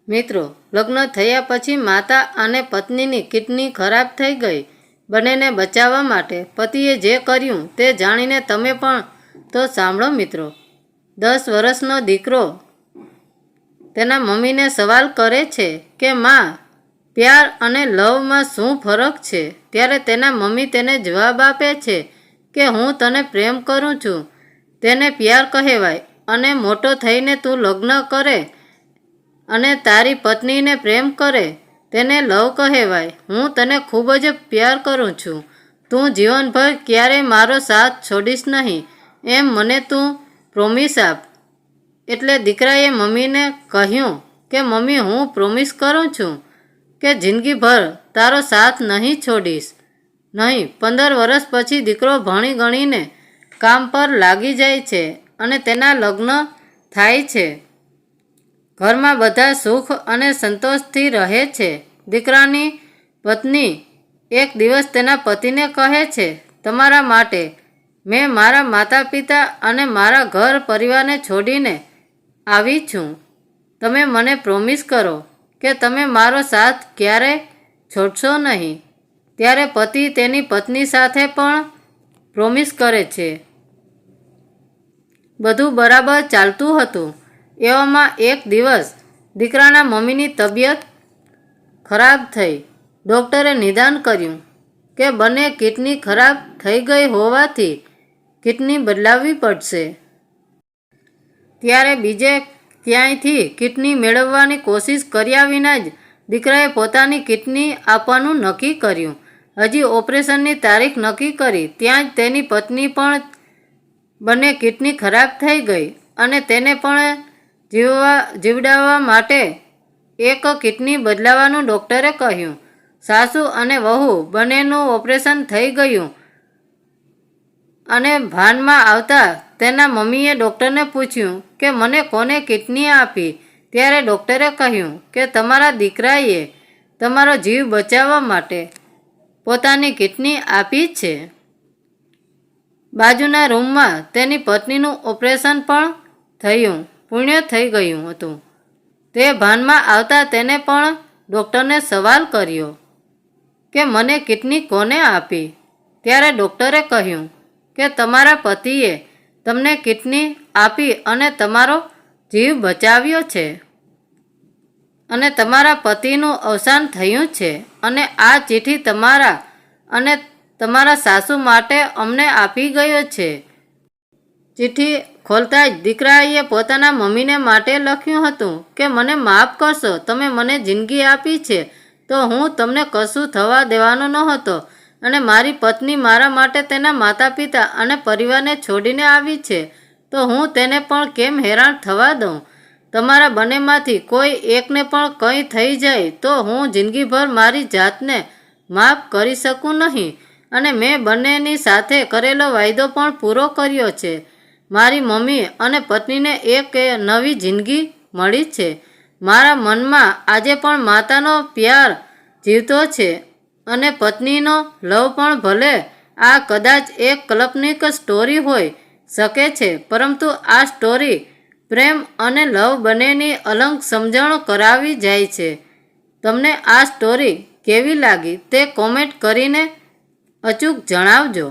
મિત્રો, લગ્ન થયા પછી માતા અને પત્નીની કિડની ખરાબ થઈ ગઈ. બંનેને બચાવવા માટે પતિએ જે કર્યું તે જાણીને તમે પણ તો સાંભળો મિત્રો. 10 વર્ષનો દીકરો તેના મમ્મીને સવાલ કરે છે કે માં, પ્યાર અને લવમાં શું ફરક છે? ત્યારે તેના મમ્મી તેને જવાબ આપે છે કે હું તને પ્રેમ કરું છું, તેને પ્યાર કહેવાય. અને મોટો થઈને તું લગ્ન કરે અને તારી પત્નીને પ્રેમ કરે તેને લવ કહેવાય. હું તને ખૂબ જ પ્યાર કરું છું, તું જીવનભર ક્યારેય મારો સાથ છોડીશ નહીં, એમ મને તું પ્રોમિસ આપ. એટલે દીકરાએ મમ્મીને કહ્યું કે મમ્મી, હું પ્રોમિસ કરું છું કે જિંદગીભર તારો સાથ નહીં છોડીશ નહીં. 15 વર્ષ પછી દીકરો ભણી ગણીને કામ પર લાગી જાય છે અને તેના લગ્ન થાય છે. ઘરમાં બધા સુખ અને સંતોષથી રહે છે. દીકરાની પત્ની એક દિવસ તેના પતિને કહે છે, તમારા માટે મેં મારા માતા પિતા અને મારા ઘર પરિવારને છોડીને આવી છું. તમે મને પ્રોમિસ કરો કે તમે મારો સાથ ક્યારેય છોડશો નહીં. ત્યારે પતિ તેની પત્ની સાથે પણ પ્રોમિસ કરે છે. બધું બરાબર ચાલતું હતું. એવામાં એક દિવસ દીકરાના મમ્મીની તબિયત ખરાબ થઈ. ડૉક્ટરે નિદાન કર્યું કે બંને કિડની ખરાબ થઈ ગઈ હોવાથી કિડની બદલાવવી પડશે. ત્યારે બીજે ક્યાંયથી કિડની મેળવવાની કોશિશ કર્યા વિના જ દીકરાએ પોતાની કિડની આપવાનું નક્કી કર્યું. હજી ઓપરેશનની તારીખ નક્કી કરી ત્યાં જ તેની પત્ની પણ બંને કિડની ખરાબ થઈ ગઈ અને તેને પણ જીવડાવવા માટે એક કિડની બદલાવવાનું ડૉક્ટરે કહ્યું. સાસુ અને વહુ બંનેનું ઓપરેશન થઈ ગયું અને ભાનમાં આવતા તેના મમ્મીએ ડૉક્ટરને પૂછ્યું કે મને કોને કિડની આપી? ત્યારે ડૉક્ટરે કહ્યું કે તમારા દીકરાએ તમારો જીવ બચાવવા માટે પોતાની કિડની આપી છે. બાજુના રૂમમાં તેની પત્નીનું ઓપરેશન પણ પૂર્ણ થઈ ગયું હતું. તે ભાનમાં આવતા તેને પણ ડૉક્ટરને સવાલ કર્યો કે મને કિડની કોને આપી? ત્યારે ડૉક્ટરે કહ્યું કે તમારા પતિએ તમને કિડની આપી અને તમારો જીવ બચાવ્યો છે અને તમારા પતિનું અવસાન થયું છે અને આ ચિઠ્ઠી તમારા અને તમારા સાસુ માટે અમને આપી ગયો છે. ચિઠ્ઠી ખોલતા જ દીકરાએ પોતાના મમ્મીને માટે લખ્યું હતું કે મને માફ કરશો, તમે મને જિંદગી આપી છે તો હું તમને કશું થવા દેવાનો નહોતો અને મારી પત્ની મારા માટે તેના માતા પિતા અને પરિવારને છોડીને આવી છે તો હું તેને પણ કેમ હેરાન થવા દઉં? તમારા બંનેમાંથી કોઈ એકને પણ કંઈ થઈ જાય તો હું જિંદગીભર મારી જાતને માફ કરી શકું નહીં અને મેં બંનેની સાથે કરેલો વાયદો પણ પૂરો કર્યો છે. મારી મમ્મી અને પત્નીને એક નવી જિંદગી મળી છે. મારા મનમાં આજે પણ માતાનો પ્યાર જીવતો છે અને પત્નીનો લવ પણ. ભલે આ કદાચ એક કાલ્પનિક સ્ટોરી હોઈ શકે છે, પરંતુ આ સ્ટોરી પ્રેમ અને લવ બંનેની અલગ સમજણ કરાવી જાય છે. તમને આ સ્ટોરી કેવી લાગી તે કોમેન્ટ કરીને અચૂક જણાવજો.